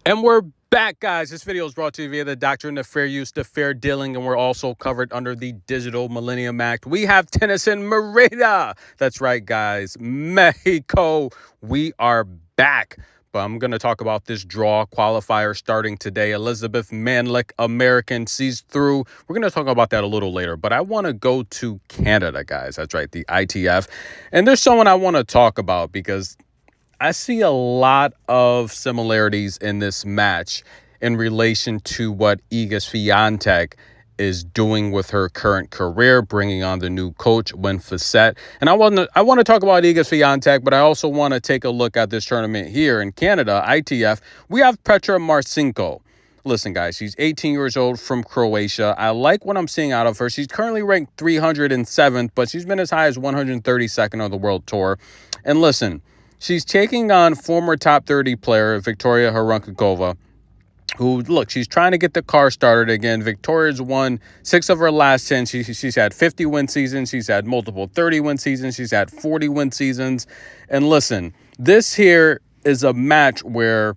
And we're back, guys. This video is brought to you via the Doctrine of Fair Use, the Fair Dealing, and we're also covered under the Digital Millennium Act. We have Tennyson Merida. That's right, guys. Mexico. We are back. But I'm going to talk about this draw qualifier starting today. Elizabeth Manlick, American, sees through. We're going to talk about that a little later. But I want to go to Canada, guys. That's right, the ITF. And there's someone I want to talk about because I see a lot of similarities in this match in relation to what Iga Swiatek is doing with her current career, bringing on the new coach, Win Facette. And I want to talk about Iga Swiatek, but I also want to take a look at this tournament here in Canada, ITF. We have Petra Marcinko. Listen, guys, she's 18 years old from Croatia. I like what I'm seeing out of her. She's currently ranked 307th, but she's been as high as 132nd on the World Tour. And listen, she's taking on former top 30 player Victoria Harankova, who, look, she's trying to get the car started again. Victoria's won 6 of her last 10. She's had 50-win seasons. She's had multiple 30-win seasons. She's had 40-win seasons. And listen, this here is a match where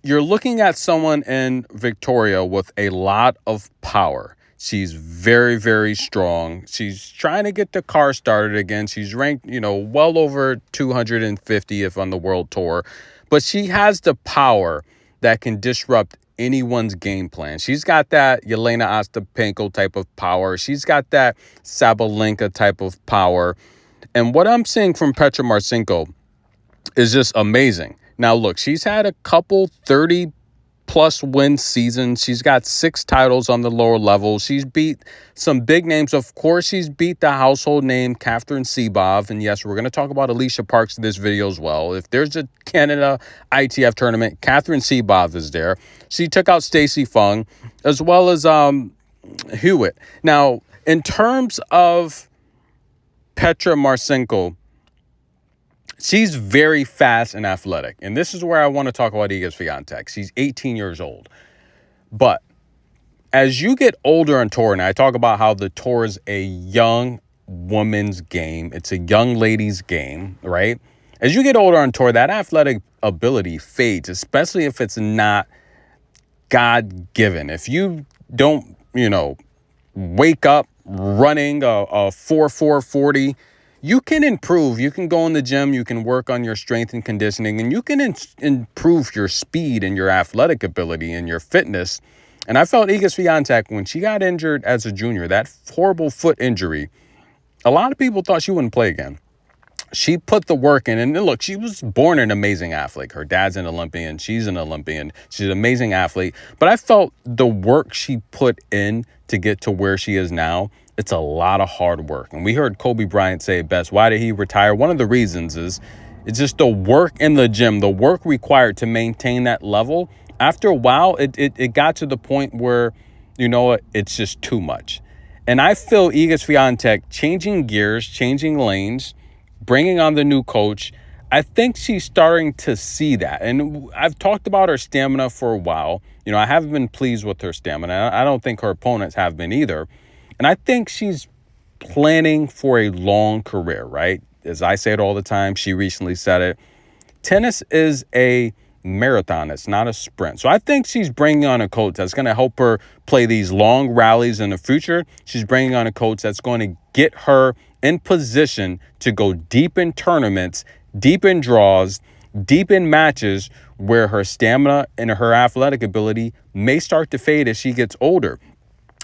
you're looking at someone in Victoria with a lot of power. She's very, very strong. She's trying to get the car started again. She's ranked, well over 250th on the World Tour. But she has the power that can disrupt anyone's game plan. She's got that Yelena Ostapenko type of power. She's got that Sabalenka type of power. And what I'm seeing from Petra Marcinko is just amazing. Now, look, she's had a couple 30-plus win seasons. She's got 6 titles on the lower level. She's beat some big names. Of course, she's beat the household name Catherine Sebov. And yes, we're going to talk about Alycia Parks in this video as well. If there's a Canada ITF tournament, Catherine Sebov is there. She took out Stacey Fung as well as Hewitt. Now, in terms of Petra Marcinko, she's very fast and athletic. And this is where I want to talk about Iga Swiatek. She's 18 years old. But as you get older on tour, and I talk about how the tour is a young woman's game. It's a young lady's game, right? As you get older on tour, that athletic ability fades, especially if it's not God-given. If you don't, wake up running a 4.40, you can improve. You can go in the gym. You can work on your strength and conditioning, and you can improve your speed and your athletic ability and your fitness. And I felt Iga Swiatek, when she got injured as a junior, that horrible foot injury, a lot of people thought she wouldn't play again. She put the work in, and look, she was born an amazing athlete. Her dad's an Olympian. She's an Olympian. She's an amazing athlete. But I felt the work she put in to get to where she is now, it's a lot of hard work. And we heard Kobe Bryant say it best. Why did he retire? One of the reasons is it's just the work in the gym, the work required to maintain that level. After a while, it got to the point where, it's just too much. And I feel Iga Swiatek changing gears, changing lanes, bringing on the new coach, I think she's starting to see that. And I've talked about her stamina for a while. I haven't been pleased with her stamina. I don't think her opponents have been either. And I think she's planning for a long career, right? As I say it all the time, she recently said it. Tennis is a marathon. It's not a sprint. So I think she's bringing on a coach that's going to help her play these long rallies in the future. She's bringing on a coach that's going to get her in position to go deep in tournaments, deep in draws, deep in matches where her stamina and her athletic ability may start to fade as she gets older.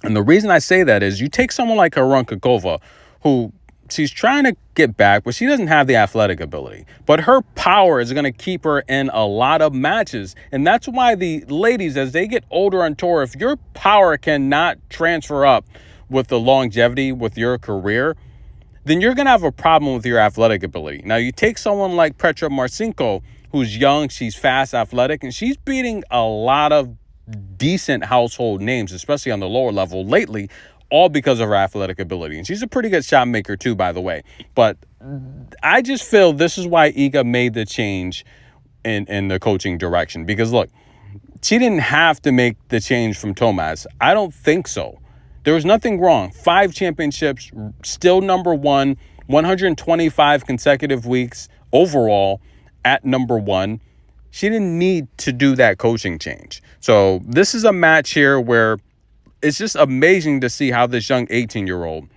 And the reason I say that is you take someone like Harankova, who she's trying to get back, but she doesn't have the athletic ability. But her power is going to keep her in a lot of matches. And that's why the ladies, as they get older on tour, if your power cannot transfer up with the longevity with your career, then you're going to have a problem with your athletic ability. Now, you take someone like Petra Marcinko, who's young, she's fast, athletic, and she's beating a lot of decent household names, especially on the lower level lately, all because of her athletic ability. And she's a pretty good shot maker too, by the way. But I just feel this is why Iga made the change in the coaching direction. Because look, she didn't have to make the change from Tomas. I don't think so. There was nothing wrong. 5 championships, still number 1, 125 consecutive weeks overall at number 1. she didn't need to do that coaching change. So this is a match here where it's just amazing to see how this young 18-year-old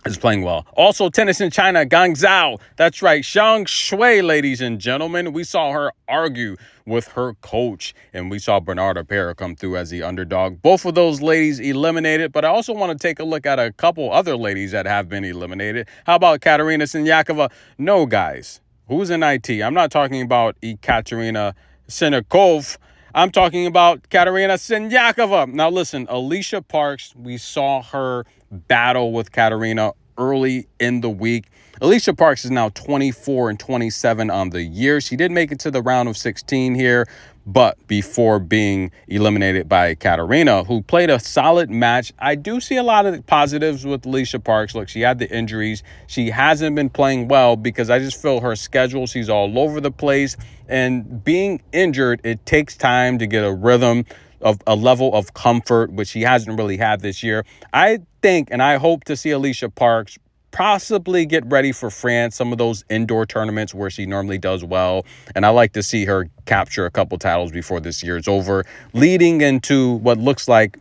is playing well. Also, tennis in China, Guangzhou. That's right, Zhang Shui, ladies and gentlemen. We saw her argue with her coach, and we saw Bernarda Pera come through as the underdog. Both of those ladies eliminated, but I also want to take a look at a couple other ladies that have been eliminated. How about Katerina Siniakova? No, guys. Who's in IT? I'm not talking about Ekaterina Sinikov. I'm talking about Katerina Siniakova. Now, listen, Alycia Parks, we saw her battle with Katerina early in the week. Alycia Parks is now 24-27 on the year. She did make it to the round of 16 here, but before being eliminated by Katerina, who played a solid match. I do see a lot of positives with Alycia Parks. Look, she had the injuries. She hasn't been playing well because I just feel her schedule, she's all over the place. And being injured, it takes time to get a rhythm of a level of comfort, which she hasn't really had this year. I think and I hope to see Alycia Parks possibly get ready for France, some of those indoor tournaments where she normally does well. And I like to see her capture a couple titles before this year is over, leading into what looks like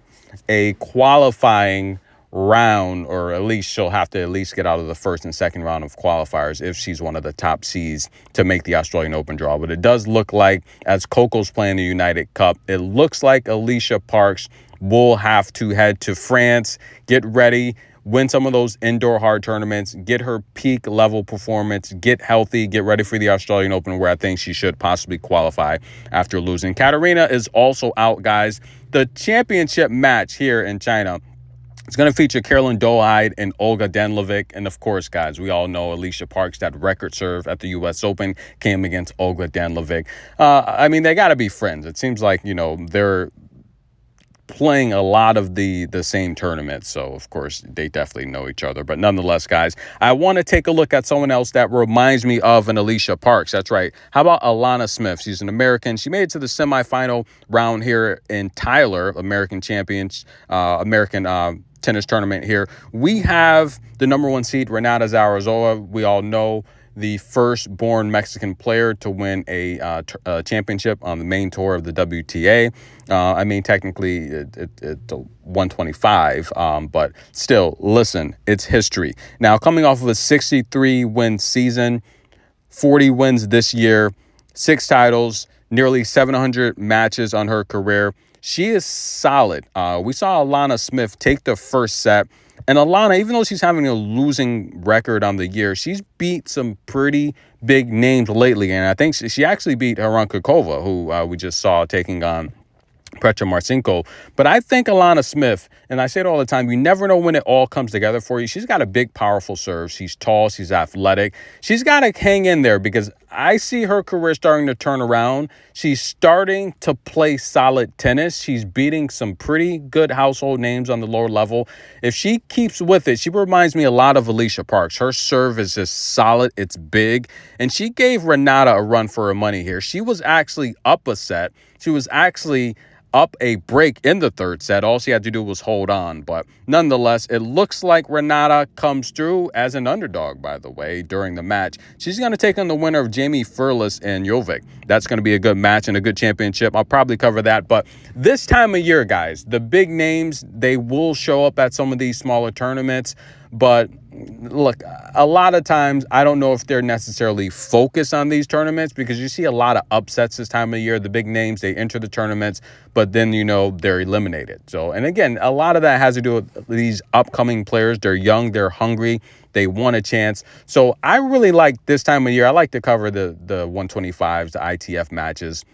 a qualifying round, or at least she'll have to at least get out of the first and second round of qualifiers if she's one of the top seeds to make the Australian Open draw. But it does look like, as Coco's playing the United Cup, it looks like Alycia Parks will have to head to France, get ready, win some of those indoor hard tournaments, get her peak level performance, get healthy, get ready for the Australian Open, where I think she should possibly qualify after losing. Katerina is also out, guys. The championship match here in China, it's going to feature Caroline Dohide and Olga Danlovic. And of course, guys, we all know Alycia Parks, that record serve at the U.S. Open, came against Olga Danlovic. I mean, they got to be friends. It seems like, you know, they're playing a lot of the same tournaments, so of course they definitely know each other. But nonetheless, guys, I want to take a look at someone else that reminds me of an Alycia Parks. That's right. How about Alana Smith? She's an American. She made it to the semifinal round here in Tyler, American champions, American tennis tournament here. We have the number one seed, Renata Zarazova. We all know the first-born Mexican player to win a championship on the main tour of the WTA. I mean, technically, it's 125, but still, listen, it's history. Now, coming off of a 63-win season, 40 wins this year, 6 titles, nearly 700 matches on her career, she is solid. We saw Alana Smith take the first set. And Alana, even though she's having a losing record on the year, she's beat some pretty big names lately. And I think she actually beat Harankakova, who we just saw taking on Petra Marcinko. But I think Alana Smith, and I say it all the time, you never know when it all comes together for you. She's got a big, powerful serve. She's tall. She's athletic. She's got to hang in there because I see her career starting to turn around. She's starting to play solid tennis. She's beating some pretty good household names on the lower level. If she keeps with it, she reminds me a lot of Alycia Parks. Her serve is just solid. It's big. And she gave Renata a run for her money here. She was actually up a set. She was actually up a break in the third set. All she had to do was hold on. But nonetheless, it looks like Renata comes through as an underdog, by the way, during the match. She's going to take on the winner of Jamie Furless and Jovic. That's going to be a good match and a good championship. I'll probably cover that. But this time of year, guys, the big names, they will show up at some of these smaller tournaments. But look, a lot of times, I don't know if they're necessarily focused on these tournaments because you see a lot of upsets this time of year. The big names, they enter the tournaments, but then, you know, they're eliminated. So, and again, a lot of that has to do with these upcoming players. They're young, they're hungry, they want a chance. So I really like this time of year. I like to cover the 125s, the ITF matches,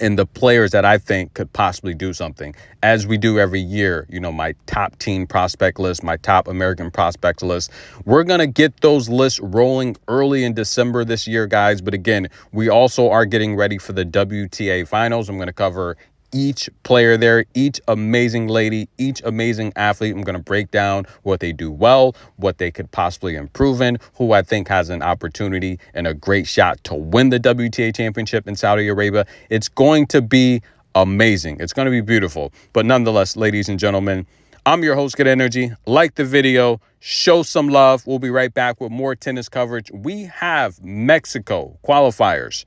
and the players that I think could possibly do something, as we do every year. You know, my top team prospect list, my top American prospect list. We're going to get those lists rolling early in December this year, guys. But again, we also are getting ready for the WTA finals. I'm going to cover each player there, each amazing lady, each amazing athlete. I'm going to break down what they do well, what they could possibly improve in, who I think has an opportunity and a great shot to win the WTA championship in Saudi Arabia. It's going to be amazing. It's going to be beautiful. But nonetheless, ladies and gentlemen, I'm your host, Good Energy. Like the video, show some love. We'll be right back with more tennis coverage. We have Mexico qualifiers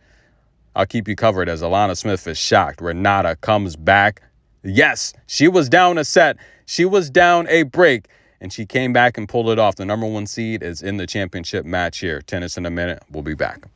I'll keep you covered as Alana Smith is shocked. Renata comes back. Yes, she was down a set. She was down a break, and she came back and pulled it off. The #1 seed is in the championship match here. Tennis in a minute. We'll be back.